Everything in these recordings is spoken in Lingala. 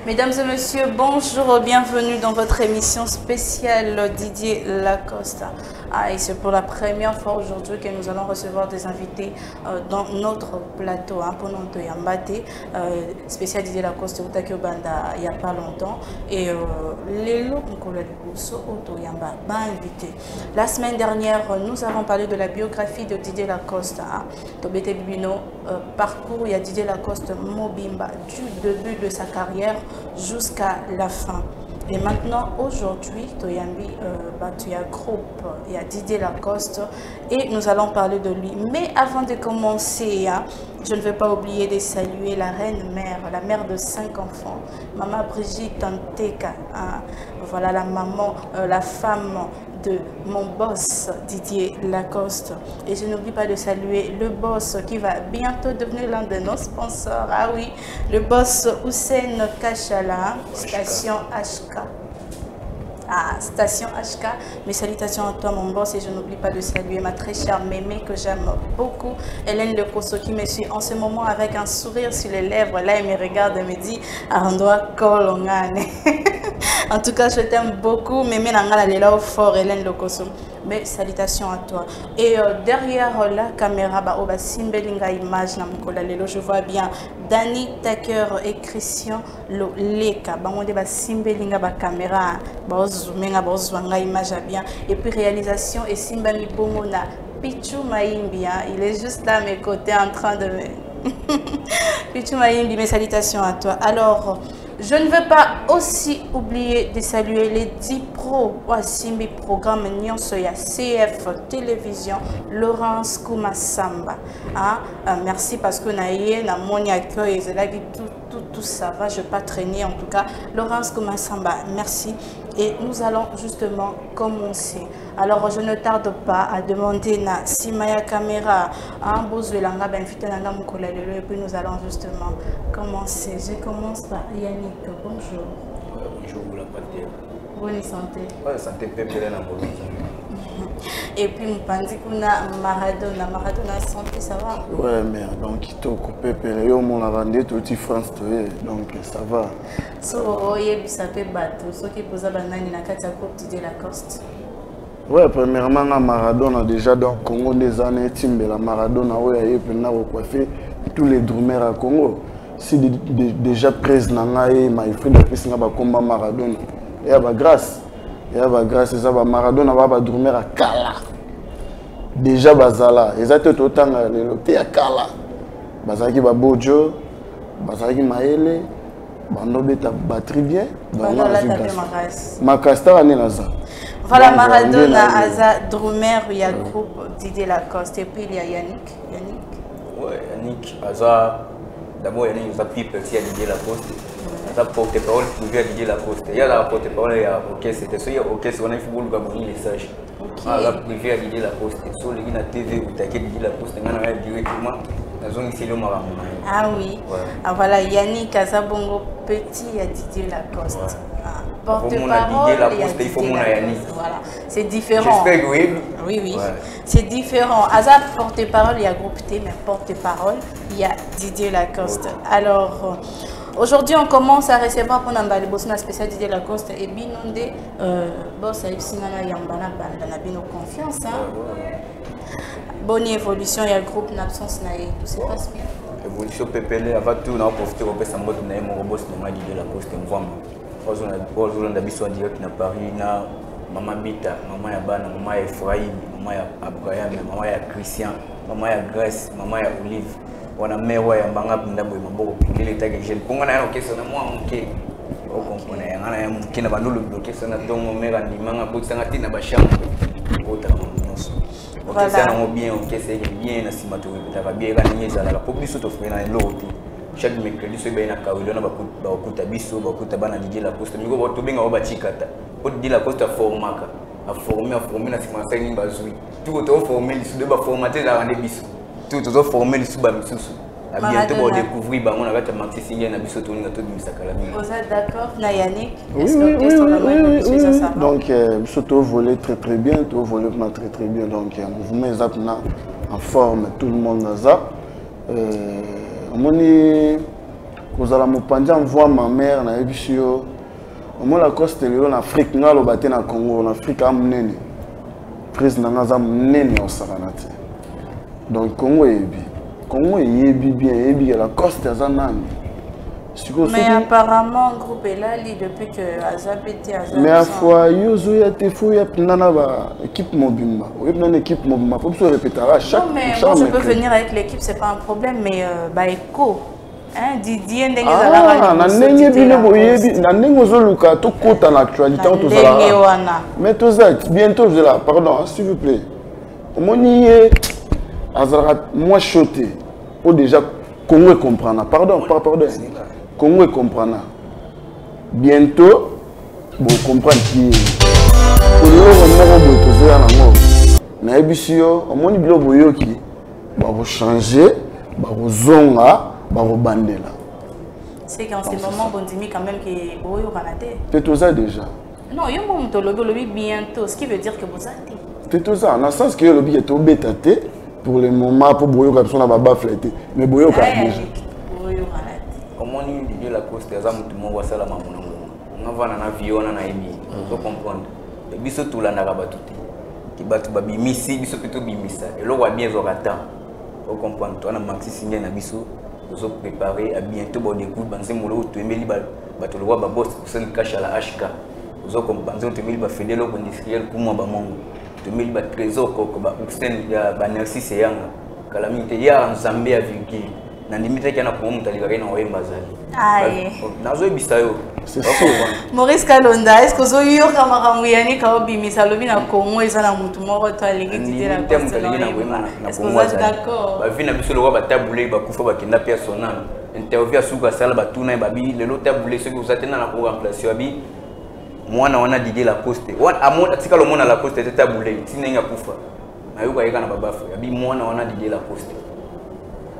Mesdames et messieurs, bonjour, bienvenue dans votre émission spéciale Didier Lacoste. Et c'est pour la première fois aujourd'hui que nous allons recevoir des invités dans notre plateau pour notre Yambate, spécial Didier Lacoste au Banda il n'y a pas longtemps. Et les lots invité. La semaine dernière, nous avons parlé de la biographie de Didier Lacoste. Tobete Bibino, parcours, il y a Didier Lacoste Mobimba du début de sa carrière jusqu'à la fin. Et maintenant, aujourd'hui, Toyambi, il y a groupe, il y a Didier Lacoste et nous allons parler de lui. Mais avant de commencer, je ne vais pas oublier de saluer la reine-mère, la mère de 5 enfants, Maman Brigitte Anteka. Voilà la maman, la femme de mon boss Didier Lacoste. Et je n'oublie pas de saluer le boss qui va bientôt devenir l'un de nos sponsors. Ah oui, le boss Hussein Kachala, Station HK. Station HK, mes salutations à toi mon boss et je n'oublie pas de saluer ma très chère mémé que j'aime beaucoup, Hélène Lecosso qui me suit en ce moment avec un sourire sur les lèvres. Là elle me regarde et me dit Arandoa Kolongane. En tout cas je t'aime beaucoup, mémé Nangala Lela au fort Hélène Lecosso. Mais salutations à toi. Et derrière la caméra, Simbelinga image je vois bien Danny Taker et Christian Loleka. Simbelinga caméra, image bien. Et puis réalisation et Simbami Bomona Pichu Maimbi, il est juste là à mes côtés en train de me... Pichu Maimbi, mes salutations à toi. Alors, je ne veux pas aussi oublier de saluer les 10 pros au Simbi programme Nyonsoya CF Télévision Laurence Koumassamba. Merci parce que na moni accueil et tout ça va, je ne vais pas traîner en tout cas. Laurence Koumassamba, merci. Et nous allons justement commencer. Alors je ne tarde pas à demander na Simaya Caméra un Bozwelanga invité Nanga Mukolalelo et puis nous allons justement commencer. Je commence par Yannick. Bonjour. Bonjour, la patrie. Bonne santé. Ouais, santé pépère dans mon Et puis Mpandi kuna Maradona santé, ça va? Ouais, mais donc il t'a coupé Péléo, mon avandé, tout petit France, donc ça va. So, oye, ça peut battre. Ce qui pose à banane, na kata coupe Didier Lacoste. Ouais, premièrement, Maradona, déjà dans le Congo des années, Timbela Maradona, ouais, il a coiffé tous les drummers à Congo. Si déjà presse Nangaï, ma frère de Christ n'a pas combat Maradona. Et à grâce. Et à grâce, ça va Maradona va pas drummer à Kala. Déjà Bazala, ils ont tout autant le à Kala. Bazaki va Bojo, Bazaki Maele, Bandobeta batterie bien. Macasta année là ça. Voilà Maradona, Aza drummer, il y a groupe Didier Lacoste et puis il y a Yannick. Ouais, Yannick, Aza. D'abord, il y a une pipe qui a Didier Lacoste. Ça porte-parole pour Didier Lacoste. Il y a la porte-parole, il y a OK, c'était ça, il y a OK, c'est on a football comme il message. La privé à Didier Lacoste. Sur le la TV ou t'as Didier Lacoste, on a directement dans zone ici le Maramon. Ah oui. Voilà Yannick Azabongo petit à Didier Lacoste. Porte-parole, il faut mon Yannick. Voilà, c'est différent. J'espère que oui. Oui. C'est différent. Azab porte-parole, il y a groupe T, mais porte-parole, il y a Didier Lacoste. Alors, aujourd'hui, on commence à recevoir pour Nambali Bosna spécial Didier Lacoste et Binonde, boss à Ipsinana Yambana, Banabino confiance. Bonne évolution, il y a le groupe N'absence Naé, tout se passe bien. Évolution PPL, avant tout, on a profité de faire mon boss de Didier Lacoste, on a besoin direct na Paris, na Maman Bita, Maman Yabana, Maman Ephraim, Maman Abraham, Maman Christian, Maman Grace, Maman Olive. On a mewa ya mbanga ndambo maboko pingile tage jeune konga na yo question na moi monke o comprenez ngana ya monke na bandolo question na tongo mera ndi manga botanga tina ba chambre ota monso o question na mo bien o question bien na simato betaka bien ka nyeza la publicité to fena loti chaque mercredi so be na kawilo na ba okuta biso ba okuta bana Didier Lacoste miko ba to binga o ba chikata o Didier Lacoste formaka a former na sima sa ni bazui tout to former lisu de ba formater la rande biso tout formé le sous-bamissus. Bientôt, on découvrir on a Maxi Singer na biso tourner tout de Sakalami. Vous êtes d'accord, Yannick? Oui. Donc, surtout volé très bien, tout volé très bien. Donc, mouvement est en forme, tout le monde a ça. On kozala mopanzi envoie ma mère na ebisio omo la coste lelo na Afrique ngalo baté na Congo na Afrique amnene prise na ngaza mnene osakana te donc Congo yebi bien yebi la coste azanani. Mais apparemment groupe est là depuis que Azabete Azabete. Mais à fois yozo ya te fou ya nana ba équipe mobimba. Oui, une équipe mobimba. Faut se répéter à chaque. Non mais moi je peux venir avec l'équipe, c'est pas un problème, mais bah écho. Hein, Didier ndenge zala na ndenge bino boyebi na ndenge ozoluka to kota na actualité on tozala. Mais toza bientôt je là, pardon, s'il vous plaît. Omoni azara moi choté. Ou déjà Congo comprendre. Pardon. Congo comprendre. Bientôt, vous comprenez qui est. Pour le moment, na ebisio omoni bilo boyoki ba vous changer ba vous zonga ba vous bandela. C'est qu'en ce moment bondimi quand même que boyo kanate. Peut-être ça déjà. Non, yo mo mtolobi bientôt, ce qui veut dire que vous êtes. Peut-être ça, dans le sens que le billet est obétaté pour le moment pour boyo ka personne ba flété. Mais boyo ka déjà. Comment on dit la cause des hommes tout le monde ça la maman on va dans avion on a émis faut comprendre et biso tout la nagaba tout qui batu babi misi biso plutôt bimisa et là on bien zorata faut comprendre toi na maxi signer na biso nous préparer à bientôt bon des coups banze molo to emeli ba bato le roi ba boss pour se cacher à la HK nous comprendre to emeli ba fédéral industriel pour moi ba mongo to emeli ba trésor ko ba Oxen ya ba Narcisse yanga calamité ya Nzambe à virgule na limite kana ko mutu alikaka na oyemba zali aye nazo bisayo c'est ça Maurice Kalonda est-ce que zo yo kama kamuyani ka obimisa lobi na Congo eza na mutu moko to aleki dite la coste est-ce que vous êtes d'accord ba vina biso lo ba tabule ba kufa ba kenda personnel interview asuka sala ba tuna ba bi lelo tabule ce que vous attendez na ko remplacer abi mwana wana Didier Lacoste wana amona tika lo mona Lacoste te tabule tinenga kufa na yo ka yeka na babafu abi mwana wana Didier Lacoste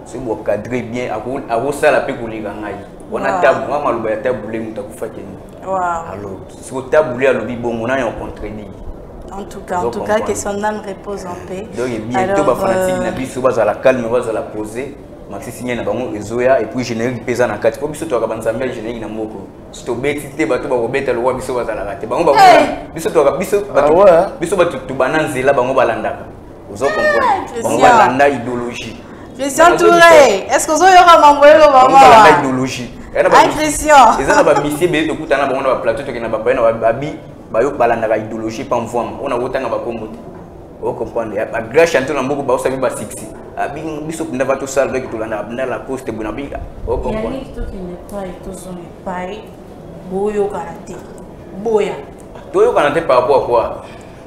c'est bon cadrer bien à vous ça la pe kulinga ngai wana tabu mama luba ya tabule mutakufa keni wow alors si vous tabule alobi bon mona en contredit en tout cas que son âme repose en paix donc bientôt ba fanatique na biso baza la calme baza la poser maxi signer na bango ezoya et puis générique pesa na kati ko biso to ka banzambia générique na moko sto beti te bato ba robeta lo biso baza la kati bango ba biso to ka biso bato to bananzela bango balandaka ozo comprendre bango balanda idéologie. Christian Touré, est-ce que vous avez un membre de la idéologie? Christian. Ils ont un missi de tout à l'heure, plateau qui n'a pas pris un babi, balanda idéologie, pas en forme. On a autant à combattre. Vous comprenez? À grâce à tout le monde, vous savez pas sexy. À bien, bisous, n'a pas tout ça avec tout la coste de Bonabiga. Vous comprenez? Il y a qui n'est pas et tout son pas boyo karaté. Boya. Boyo karaté par rapport à quoi?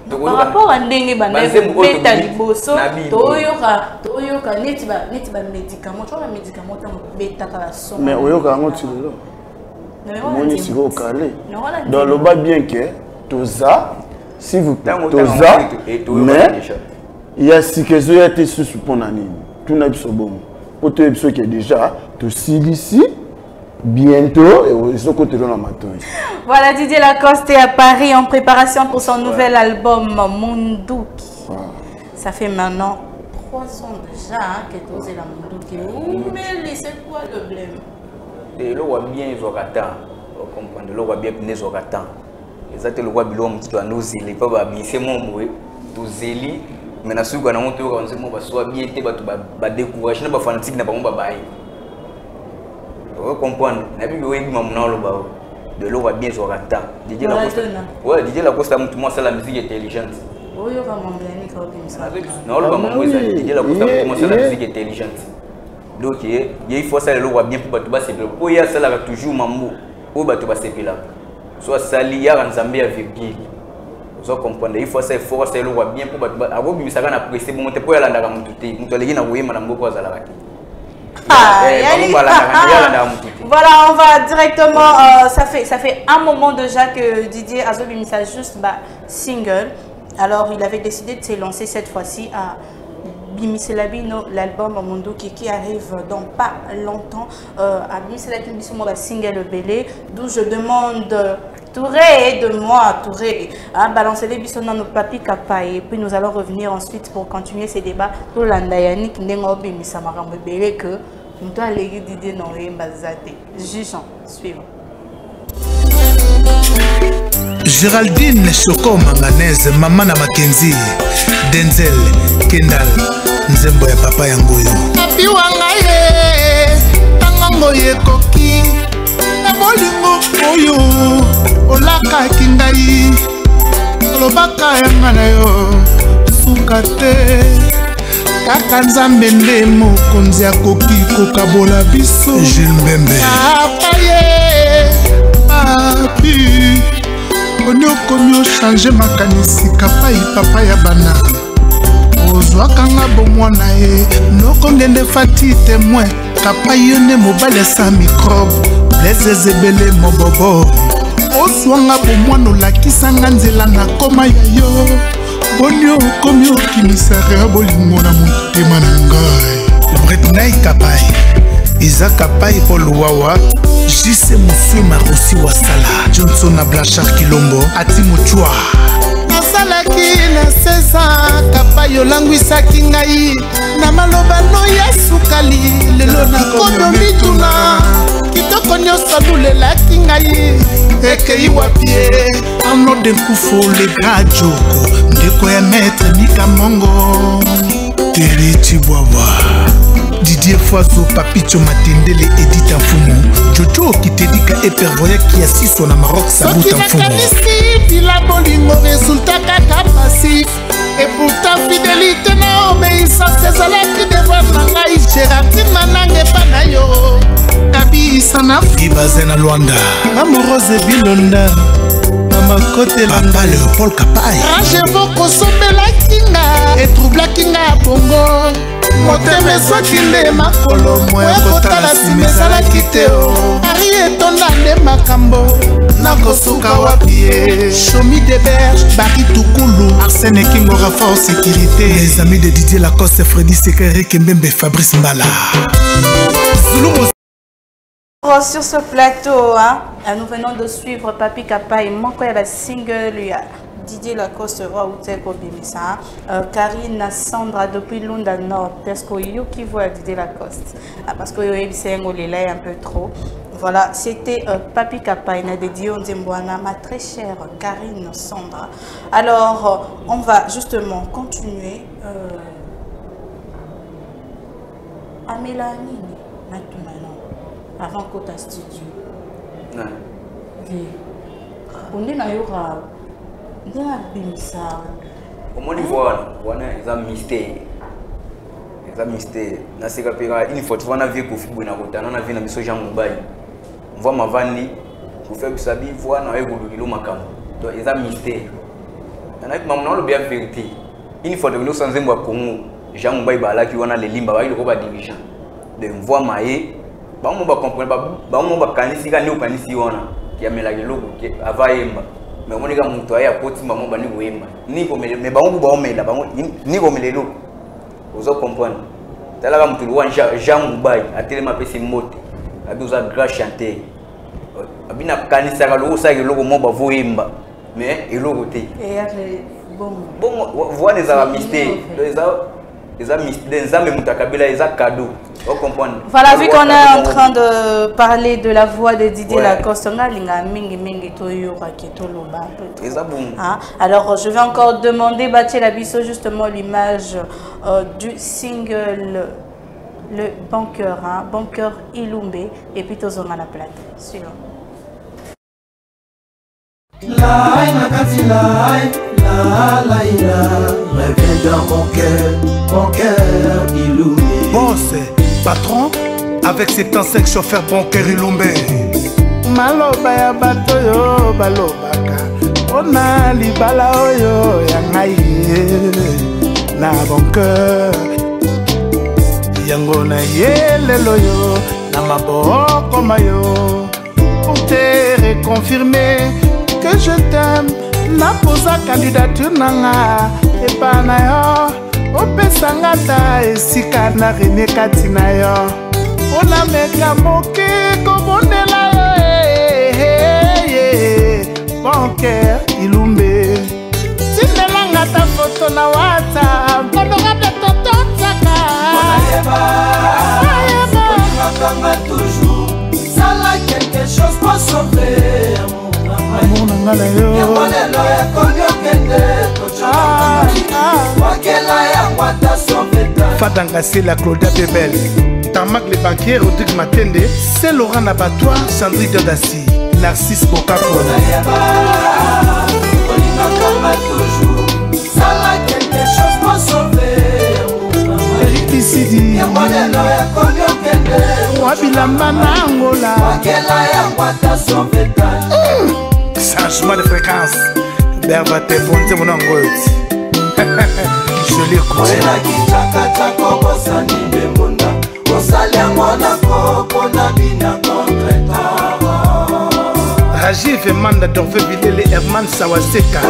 Par rapport à ndenge beta liboso toyoka neti ba médicament to ba médicament ta beta kala son mais oyoka ngo tilelo moni siko kale dans le bas bien que toza si vous toza mais il y a si que zo ya te sous pour nani tout na biso bon pour te biso qui est déjà to ici bientôt et ils sont côté dans la matin. Voilà, Didier Lacoste est à Paris en préparation pour son nouvel album Munduki. Ça fait maintenant 3 ans déjà que tu es la Munduki. Mais c'est quoi le problème? Et le roi bien ils ont attend. Vous comprenez, le roi bien ils ont attend. Exactement le roi bilom qui doit nous zéler pas ba c'est mon boy. To zéli mais na suka na monto on sait mo ba soit bien te ba décourager na ba fanatique na ba mo ba baï. Vous comprenez? De l'eau va bien sur attend. Didier Lacoste. Ouais, Didier Lacoste a moi c'est la musique intelligente. Oui, on va m'emmener quand même. Non, on va m'emmener Didier Lacoste a moi c'est la musique intelligente. Donc il faut ça l'eau va bien pour battre c'est pour y a ça là toujours mambo pour battre c'est là. Soit sali ya Nzambe à virgule. Vous comprenez? Il faut ça l'eau va bien pour battre. Avant de ça na presser pour monter pour y aller dans mon tuté. Mon collègue na voyer madame Boko za la raki. Voilà, on va directement. Ça fait un moment déjà que Didier Azobimisa juste single. Alors il avait décidé de se lancer cette fois-ci à Bimiselabino, l'album Munduki qui arrive dans pas longtemps. À Bimiselabino, single belé, d'où je demande Touré, aide-moi, Touré, à balancer les bisons dans nos papiers capailles. Et puis nous allons revenir ensuite pour continuer ces débats. Pour l'Andayanik, Nengobi Misamarambe Belé que On doit aller Didier non Mbazate. Jugeons. Suivons. Géraldine Choco Manganese, Maman Mackenzie, Denzel, Kendall, Nzembo ya papa yangoyo. Papi wangaye, tangangoye koki, na bolingo koyo, olaka kingai, olobaka yangana yo, sukate, kaka nzambe nde mokonzi akoki kokabola biso. Jules Mbembe. Papaye, papi. Konyo changer makanisi kapai papa ya bana ozwakanga bomwana ye noko ngende fati témoin kapai yone mobile sa microbe blezezebele mobobo ozwanga bomwana olakisanga nzela na koma ya yo bonyo komyo kimisare bolingo na motema na ngai Bretnay kapai Isa kapai Paul Wawa Jise Moussou Marosi Wasala Johnson na Blanchard Kilombo Ati Mutua Nasalaki na sesa kapai olangwisaki ngai na maloba no ya sukali lelo na kondo mituna kitoko nyonso lulelaki ngai ekei wapie ano de nkufo le grand joko ndeko ya maître Mika Mongo Teriti Bwabwa Didier Foiso, Papicho Matendele, Edith Mfumu, Jojo Kitedika et Pervoya qui assiste na Maroc Sabout Mfumu. Il a bolingo résultat kaka passif. Et pourtant fidélité na obéissance c'est la qui devoir nangai Gérardine Manange Panayo. Kabi Sana Ibazena Luanda. Amoureuse Bilonda. Mama côté Papa le Paul Kapai. Range vos sombe la kinga et trouble la kinga Bongo. Moteme soki nde makolo moya kotala nsima ezalaki te o ari etonda nde makambo nakosuka wapi ye Chomi de Berge Bari Tukulu Arsène Kingo Rafa sécurité les amis de Didier Lacoste Freddy Sekeri Kembembe Fabrice Mbala Sur ce plateau, hein, nous venons de suivre Papi Kapai Moko ya single lui Didier Lacoste Roi Outeko Bimisa, Karine Sandra depuis Lunda Nord, parce que qui voit Didier Lacoste, parce que c'est un peu trop. Voilà, c'était Papi Kapai dédié au Zembouana, ma très chère Karine Sandra. Alors, on va justement continuer à Mélanie, avant Kota Studio. On est là, Comment il voit un mystère. Un mystère. Une fois, tu vois, on a vu que on a vu que Jean Moubaï. On voit ma vanne pour faire que ça vie voit dans le macam. Donc, il y a un mystère. On a le bien vérité. Une fois, nous sommes en Congo. Jean Moubaï, qui a les limbes, il y a des dirigeants. Donc, on voit Maé. On va comprendre. On va canaliser qui a mis la logo avant. Mais on est comme toi à côté maman bani wema ni comme mais bango ba omela bango ni comme les lots vous comprenez tala comme tout loin Jean Moubaï a tellement pesi mote a besoin de grand chanter abina kanisa ka logo sa ke logo mo ba voemba mais et logo te et bon voir des amitiés des amis des amis mutakabila des cadeaux. Voilà, vu qu'on est en train de parler de la voix de Didier Lacoste, alors je vais encore demander Baché Labisso justement l'image du single Le Banqueur, Banqueur Ilumbe, et puis Tozonga la plate. Suivant. Reviens dans mon cœur illuminé. Boss, patron, avec 75 chauffeurs bancaires Ilumbe. Maloba ya bato yo balobaka ona libala oyo ya ngai na banqueur yango na yelelo yo na maboko mayo pour te reconfirmer que je t'aime. Na posa candidature nanga epana yo opesanga ta esika na René Katina yo ona meka moke kobondela yo Banqueur Ilumbe tindelanga ta foto na WhatsApp honorable tonton Zaka nga na yo Fatanga c'est la Claudia Bebel Tarmac les banquiers Rodrigue Matende c'est Laurent Nabatoire Sandrine Dodassi Narcisse Bokako quelque chose pour sauver Eric Bissidi Wabilamba na Angola Changement de fréquence Berba te ponte mon angoisse Je l'écoute Rajiv et Manda Dorfe Bilele Herman Sawaseka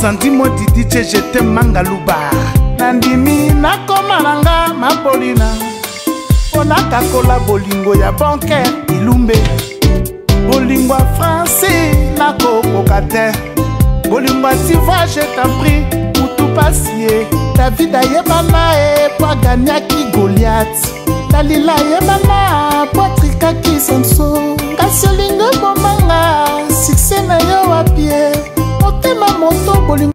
Sandi-moi Didi je t'aime Mangalouba Nandimi nakomalanga mapolina Onaka kola bolingo ya bancaire Ilumbe Bolingo français nako kokate Bolingo tiva je t'en prie Pour tout passer David ayebana e po ganyaki Goliath Dalila ayebana po trikaki Samson Kasi olingo bomanga Succès na yo wapie Motema moto bolingo.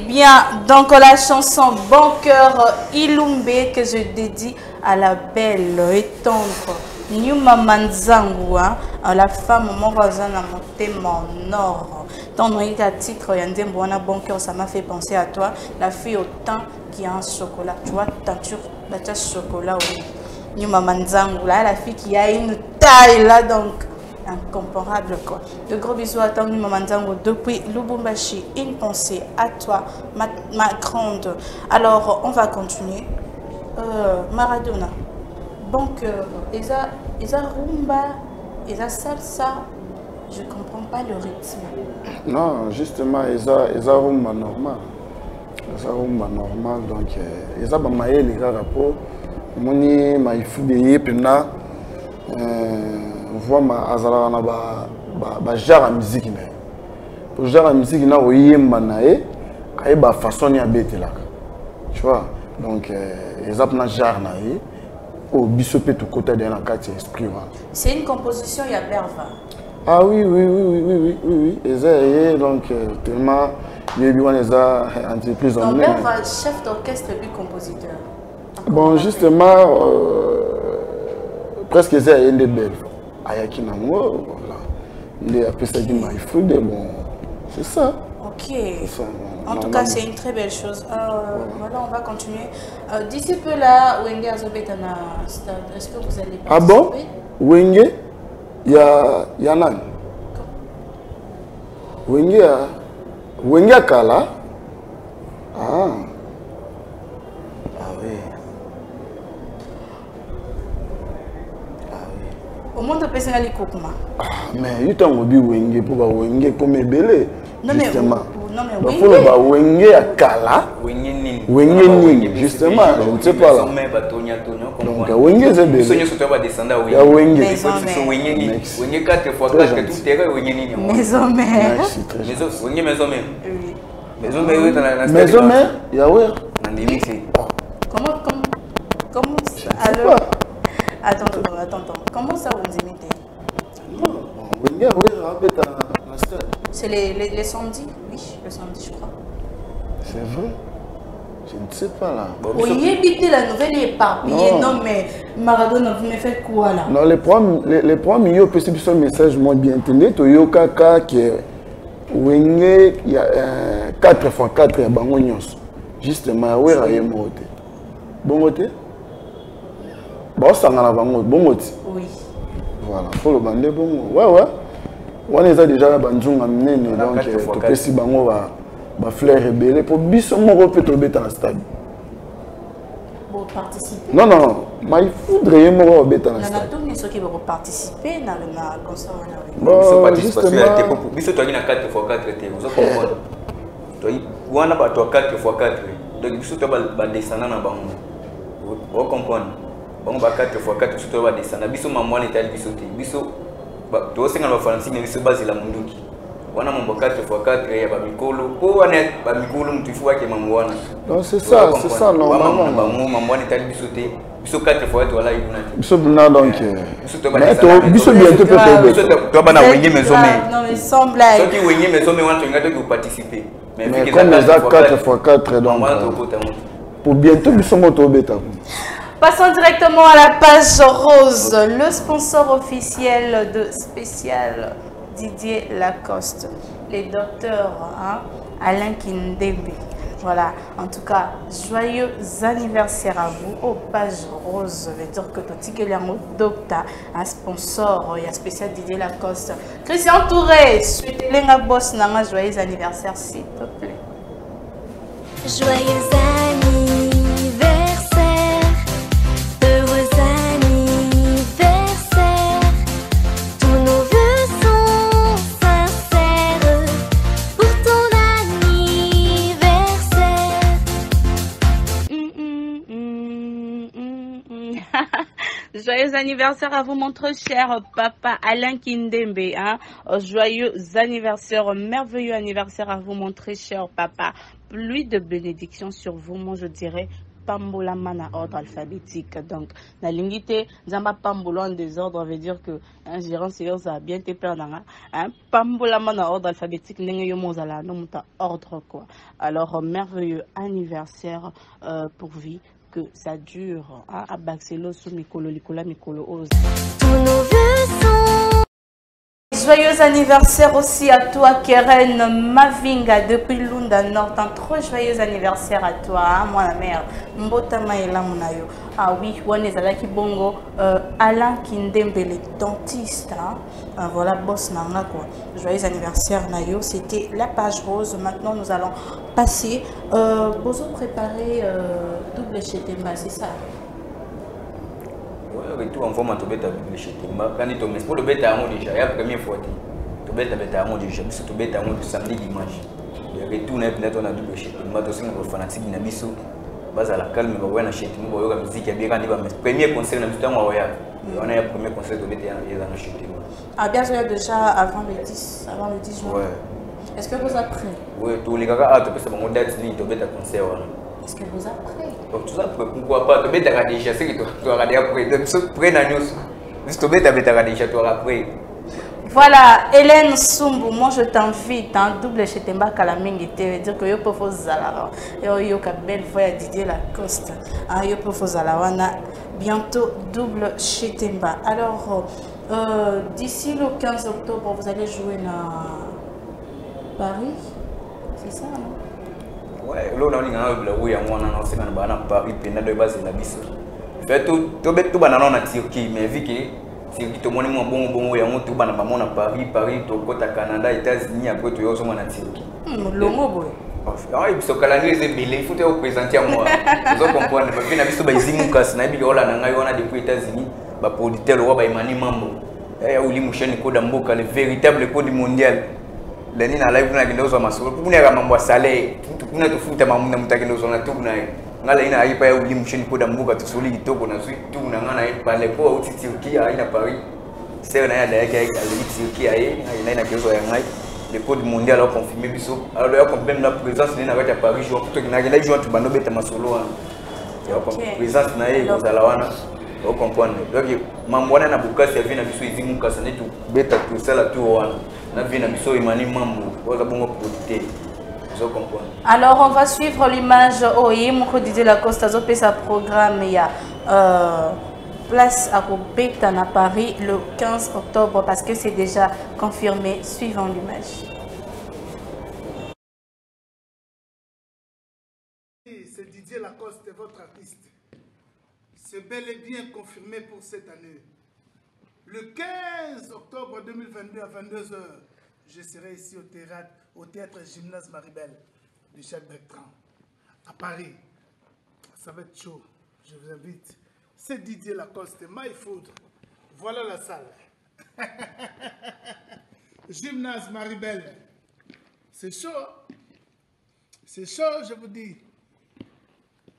Bien, donc la chanson Bon Cœur Ilumbe que je dédie à la belle et tendre Nyuma Manzangu, la femme mon voisin à Motema en or. Ton nom est à titre Yandemboana Bon Cœur, ça m'a fait penser à toi, la fille au teint qui a un chocolat. Tu vois, teinture, bah, tu as chocolat, oui. Nyuma Manzangu, là, la fille qui a une taille là, donc. Incomparable quoi. De gros bisous à toi Manzango depuis Lubumbashi. Une pensée à toi ma grande. Alors on va continuer. Maradona. Bon cœur. Eza rumba, eza salsa. Je comprends pas le rythme. Non, justement eza rumba normal. Eza rumba normal donc eza ba maeli kaka po moni maifude pena voit ma azala na ba genre musique na pour genre musique na oyemba na e ay ba façon ya betelaka tu vois donc exactement genre na e au biso pe tout côté de na kati esprit. C'est une composition ya Berva. Ah oui et donc tellement yebi wana za entreprise en même. Berva chef d'orchestre et compositeur. Bon justement presque ça est une belle ayaki nango voilà il a appelé ça du maïfoud bon c'est ça. Ok. Ça, en tout cas c'est une très belle chose. Voilà on va continuer. D'ici peu là Wenge azobetana stade. Est-ce que vous allez participer? Ah bon? Wenge ya nani? Wenge kala. Ah oui. Au monde de personnes les coupements. Mais il y a un Wenge pour Wenge comme belé. Non mais Wenge. Pour le Wenge à Kala. Wenge justement, je ne sais pas là. Donc Wenge c'est belé. Sonyo surtout va descendre Wenge. Wenge. Wenge 4x4 tout terrain Wenge. Maison mère. Wenge maison mère. Oui. Maison mère oui dans la maison mère, il y a ouais. Comment alors Attends. Comment ça vous imitez? Non, c'est les samedis? Oui, le samedi, je crois. C'est vrai? Je ne sais pas là. Oui, évitez la nouvelle éparpillée. Non, mais Maradona, vous me faites quoi là? Non, les problèmes, il y a un message moins bien entendu. Il y a un qui est Wenge, il y a 4x4, il y a Bangonyos. Justement, où est-ce bon côté? Bon, ça n'a pas bon côté. Oui. Voilà, faut le bander bon. Ouais. On est déjà bandung amené donc tu peux si bango va fleur rebelle pour biso mon peut tomber dans le stade. Pour participer. Non, mais il faudrait mo beta dans le stade. Na tous ceux qui vont participer na concert na. Bon, justement biso to na 4x4 te, vous comprendre. To wana ba to 4x4. Donc biso to ba descendre na bango. Vous comprenez? Bon ba 4x4 biso to ba descendre. Biso maman est allé biso te. Biso tu vois, c'est quand on va faire un signe, mais c'est basé la munduki. wana mambo 4x4 ya ba mikolo po wana ba mikolo mtu ifua ke mambo wana donc c'est ça normalement mambo wana tali bisote biso 4x4 wala ibuna biso bina donc biso bientôt peut-être to bana wenye mesome non mais semble là ceux qui wenye mesome wana to ngata ko participer mais comme les 4x4 donc pour bientôt biso moto beta. Passons directement à la page rose, le sponsor officiel de spécial Didier Lacoste, les docteurs Alain Kindembe. Voilà, en tout cas, joyeux anniversaire à vous. Aux pages rose, je veux dire que particulièrement docteur, un sponsor, il y a spécial Didier Lacoste. Christian Touré, souhaitez-les un boss, joyeux anniversaire s'il te plaît. Joyeux anniversaire. Joyeux anniversaire à vous, mon très cher papa Alain Kindembe. Joyeux anniversaire, merveilleux anniversaire à vous, mon très cher papa. Pluie de bénédictions sur vous, moi je dirais. Pambola mana ordre alphabétique. Donc, la lignité, Zamba Pambola en désordre veut dire que un gérant sérieux a bien été perdu. Pambola mana ordre alphabétique, n'engayomozala, non, ordre quoi. Alors, merveilleux anniversaire pour vie. Que ça dure à Baxelo sous Mikolo Likola Mikolo Ose. Tous nos vœux sont... Joyeux anniversaire aussi à toi Keren Mavinga depuis Lunda Nord. Un trop joyeux anniversaire à toi, moi la mère. Mbota Maïla Munayo. Ah oui, Wanezalaki Bongo, Alain Kindembe, le dentiste. Voilà, boss Nanga quoi. Joyeux anniversaire Nayo, c'était la page rose. Maintenant nous allons passer. Bozo préparer double chez Temba, c'est ça? Retour en forme de bêta chez Temba. Quand il tombe, pour le bêta à moi déjà, il y a la première fois. Tu bêta à moi déjà, tu bêta à moi samedi dimanche. Le retour n'est pas dans double chez Temba, tu sais, on va fanatique d'Inabiso. Base à la calme, on va voir chez Temba, on va musique, il y a bien quand premier concert, on a un premier concert de bêta dans chez Temba. Ah bien sûr déjà avant le 10 juin. Ouais. Est-ce que vous avez pris? Oui, tous les gars, tu peux savoir mon date, tu bêta concert. Est-ce que vous avez pris? Donc tout ça pourquoi pas? Tu bêta déjà, c'est que tu auras déjà pris. Donc ce prenne à nous. Si tu bêta déjà, tu auras pris. Voilà, Hélène Sumbu, moi je t'invite, double chez Temba Kalamingi, tu veux dire que yo peux faire zala, yo ka belle voix à Didier Lacoste, yo peux faire zala, bientôt double chez Temba. Alors, d'ici le 15 octobre, vous allez jouer à Paris, c'est ça, non? Ouais, là on a une oui, on a un Paris, puis on a deux bases de la bise. Fait tout banana en Turquie, mais vu que si tu monnaie mon bon et on tout banana à Paris, tout côté Canada, États-Unis, après tu es aussi en Turquie. Longo boy. Ah, il faut que la nuit est belle, il faut te représenter à moi. Vous comprenez? Parce que na biso ba izimukas na bi ola na ngai wana depuis États-Unis, ba producteur wa ba imani mambo. Eh uli musheni code mboka le véritable code mondial. Leni na live na kindo so masolo. Kuna ya mambo sale, kuna tufuta mambo na mutakindo so na tu na ngala ina aipa ya uli musheni code mboka tusuli kitoko na sui tu na ngana pale kwa uti Turquie ina Paris. C'est na ya da yake ali Turquie ina kezo ya ngai. Le code mondial a confirmé biso. Alors il y a même la présence de à Paris, je vois que tu n'as joué tu bano beta masolo. Il y a présence na e za lawana. Vous comprenez? Donc mamwana na buka servi na biso izimu kasane tu beta tout ça la tout wana. Na vie na biso imani mambo. Oza bongo producteur. Vous comprenez? Alors on va suivre l'image Oye Moko Didier Lacoste a fait sa programme il y a place à Robeta à Paris le 15 octobre parce que c'est déjà confirmé. Suivant l'image. C'est Didier Lacoste, votre artiste. C'est bel et bien confirmé pour cette année. Le 15 octobre 2022 à 22h, je serai ici au théâtre Gymnase Maribel de Jacques Bertrand à Paris. Ça va être chaud. Je vous invite. C'est Didier Lacoste, My Food. Voilà la salle. Gymnase Maribel. C'est chaud. C'est chaud, je vous dis.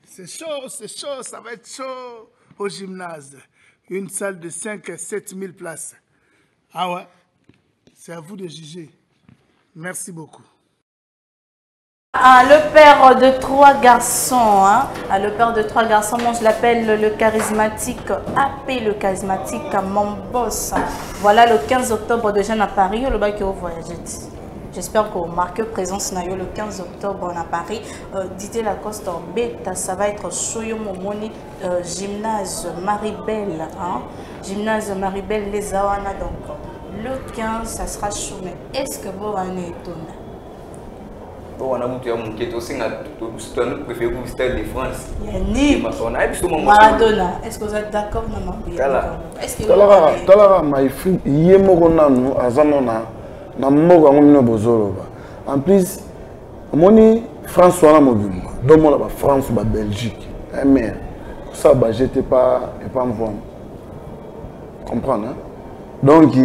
C'est chaud, ça va être chaud au gymnase. Une salle de 5 à 7 000 places. Ah ouais, c'est à vous de juger. Merci beaucoup. Ah, le père de 3 garçons, hein. Ah, le père de 3 garçons, moi je l'appelle le charismatique AP, le charismatique mon boss. Voilà le 15 octobre déjà à Paris, le bac au voyage. J'espère que vous marquez présence le 15 octobre à Paris. Didier Lacoste Beta, ça va être Soyo Momoni, gymnase Maribel. Hein? Gymnase Maribel Les Awana. Donc le 15, ça sera chaud. Mais est-ce que vous en êtes étonné? On a monté mon quête aussi, on a préféré pour le Stade de France. Yannick Maradona, est-ce que vous êtes d'accord? Est-ce que vous êtes d'accord? En plus, moni François la mobile. Donc moi la France la Belgique. Mais ça bah j'étais pas en voie. Comprendre hein? Donc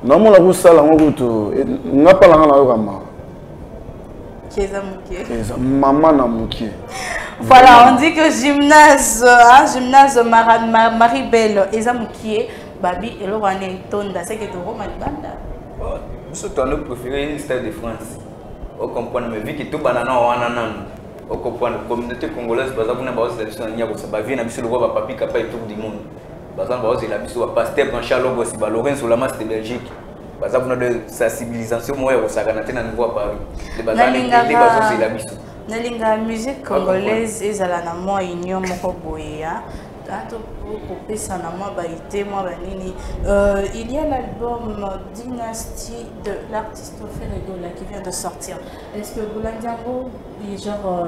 normalement la ça la moto n'a pas la ngama. Maman na mukie. Voilà, on dit que gymnase gymnase Maribel Ezamukie Babi et Lorane Tonda c'est que tu Malibanda. Surtout nous préférons le Stade de France. On comprend, mais vu que tout banana on comprend la communauté congolaise, par exemple, on a des gens qui ont le roi papi capable tout du monde. Par exemple, on a des pasteur Jean-Charles Lobo, Lorenz sur la masse de Belgique. Par exemple, on a de sensibilisation, moi, au Saganate, dans le roi Paris. Les bazars, c'est la mission. La musique congolaise est à la moi union Mokoboya. Il y a l'album Dynastie de l'artiste Ferregola qui vient de sortir. Est-ce que Boulandiango est genre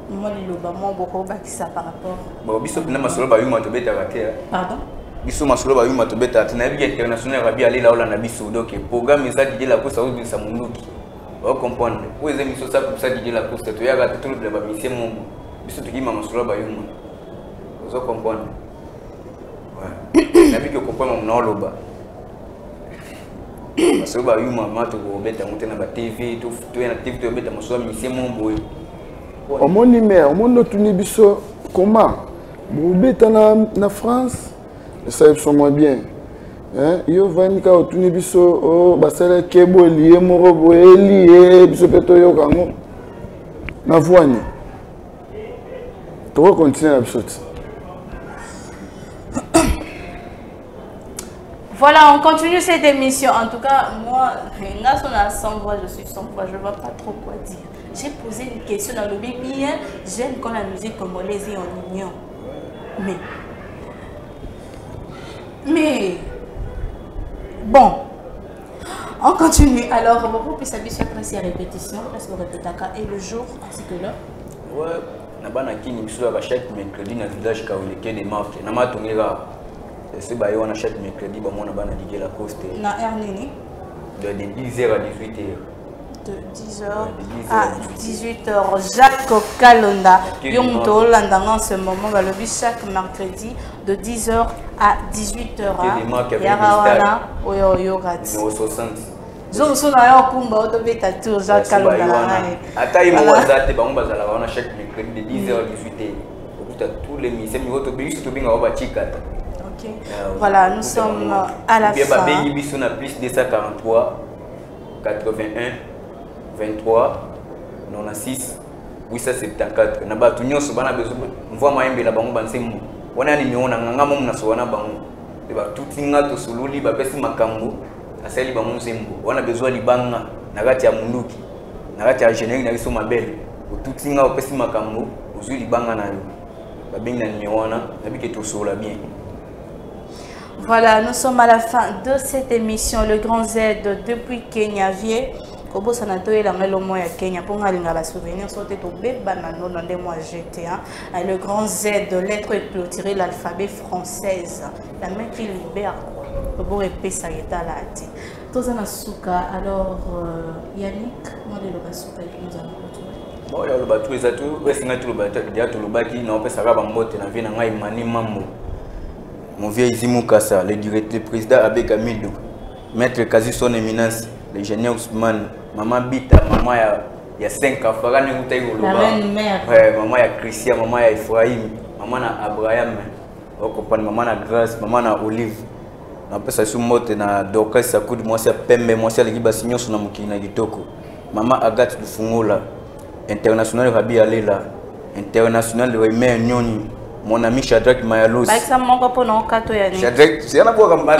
moi beaucoup qui ça par rapport? Bon, bisous na masolo ba yuma to beta raté. Pardon? Bisous masolo ba yuma to beta na bi international rabi aller là na bisou donc programme ça dit la course au bisa munduki. On comprendre. Où est émission ça pour ça dit la course to ya ga tout le ba mission mon bisou to kima masolo ba yuma. Vous comprenez? Ouais. La vie que comprend mon loba. Parce que bah maman tu go beta monter na ba TV tout na TV tu beta masolo mission mon boy. Au mon numéro, au monde tuni biso comment? Vous beta na France, ça est sûrement bien. Hein? Yo vani ka tuni biso o basala kebo lié moro boye lié biso peto yo kango. Na voani. Tu vas continuer la biso. Voilà, on continue cette émission. En tout cas, moi, sans voix, je suis sans voix, je ne vois pas trop quoi dire. J'ai posé une question dans le bien. J'aime quand la musique congolaise est en union. Mais, bon, on continue. Alors, vous pouvez s'habiller sur ces répétitions, parce que répétaka et le jour ainsi que l'heure. Ouais, chaque mercredi dans le village Kaoleke des marques. C'est que on a chaque mercredi, on a Didier Lacoste. Na Ernini. De 10h à 18h. De 10h à 18h. Jacques Kalonda. Yonto Landa en ce moment, va le chaque mercredi de 10h à 18h. Yarawana, Oyorati. 60. Zo na yo kumba auto beta tour Jacques Kalonda. Ata imo wazate ba mba zala wana chaque mercredi de 10h à 18h. Tous les missions, nous avons bien sûr bien avoir chikata. Ok. Voilà, nous sommes à la fin. Bien biso na plus 243 81 23 96 874. Na ba tunyoso bana bezo mvua maembe la bango bansembo. Wana ni niona nganga mo na so wana bango. De ba tutinga to sululi ba pesi makambo. Asali ba monsembo. Wana bezo libanga na kati ya munduki. Na kati ya générique na biso mabele. Tutinga o pesi makambo, ozuli libanga na yo. Ba benga ni wana na bike to sola bien. Voilà, nous sommes à la fin de cette émission, le Grand Z depuis Kenya Vie. Kobo sanato et la melomo ya Kenya pour ngalinga la souvenir sauter au banano dans des mois GT1. Le Grand Z de lettres et clôturer l'alphabet française. La main qui libère quoi. Kobo épée ça est à la ti. Tozana souka alors Yannick, moi de l'obasuka et nous allons retrouver. Bon, il y a le bateau et ça tout, ouais c'est tout le bateau, il y a tout le baki, non pas ça va mbote na vie na ngai mani mambo. Mon vieux Izimou Kassa, le directeur président Abbé Camilo, maître Kazi son éminence, le général Ousmane, maman Bita, maman il y a 5 enfants, la reine mère. Ouais, maman il y a Christian, maman il y a Ephraim, maman il y a Abraham, maman il y a Grâce, maman il y a Olive. napesa su mote na Dorcas Sakoudi mwasi pembe mwasi aliki basi nyonso na mokili na kitoko mama Agathe Lufungula international Rabi Alela international Remer Nyoni mon ami Shadrack Mayalous Bakisa moko po na okato ya ni Shadrack c'est na kwa kamba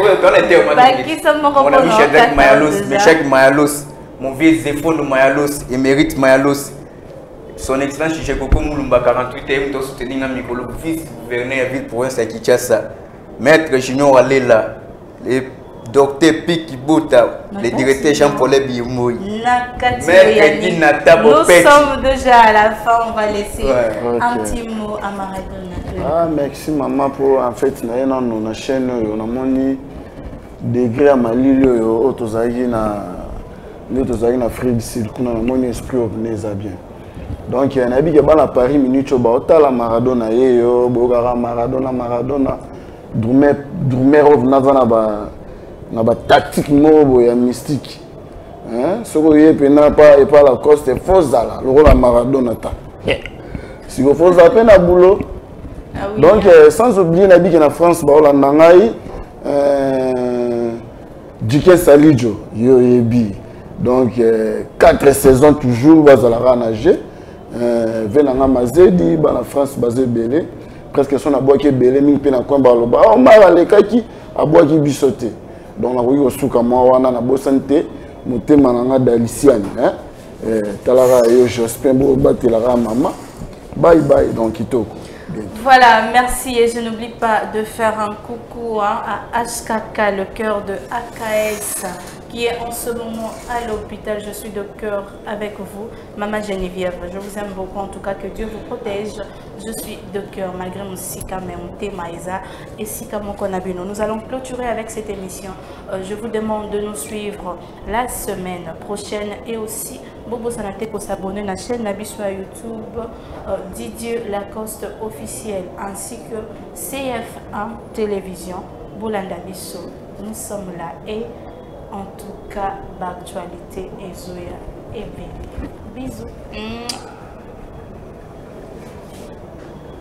oyo tona teo Bakisa moko po mon ami na Shadrack Mayalous Meshak Mayalous mon vieux Zéphone Mayalous Émérite Mayalous son excellence Chiche Koko Moulumba 48 et to soutenir na mikolo vice-gouverneur de la ville province de Kinshasa maître Junior Alela le docteur Piki Bota le directeur Jean-Paul Bimoui Maître Nata nous sommes déjà à la fin, on va laisser un petit mot à Maradona. Ah, merci maman pour en fait na chaîne on a moni degré à Mali autozagi na Fred Sil kuna na moni esprit organise bien. Donc il y a un habit qui est à Paris minute au bas la Maradona yeyo bogara Maradona Drumer na ba tactique mobo ya mystique. Hein ce que yé pena pas et pas la coste fausse là le rôle à Maradona ta. Si vous faites à peine à boulot. Donc sans oublier la vie en France ba la nangai Dike Salijo yo yebi. Donc 4 saisons toujours bazala nager. Venanga Mazedi ba la France basé belé presque son aboki belé mingi pe na coin ba loba o mara le kaki aboki bisoté donc na ko suka mo wana na bosante motema nanga dalisiani hein talara yo j'espère bo batelara maman bye bye donc kitoko. Voilà, merci et je n'oublie pas de faire un coucou à HKK, le cœur de AKS, qui est en ce moment à l'hôpital. Je suis de cœur avec vous, Maman Geneviève. Je vous aime beaucoup, en tout cas que Dieu vous protège. Je suis de cœur malgré mon Sika, mais mon Temaïza et Sika Mokonabino. Nous allons clôturer avec cette émission. Je vous demande de nous suivre la semaine prochaine et aussi Bobo Sanate pour s'abonner à la chaîne Nabiso à YouTube, Didier Lacoste officiel ainsi que CF1 Télévision, Boulanda Bisso. Nous sommes là et en tout cas, l'actualité est Zoya et Béli. Bisous.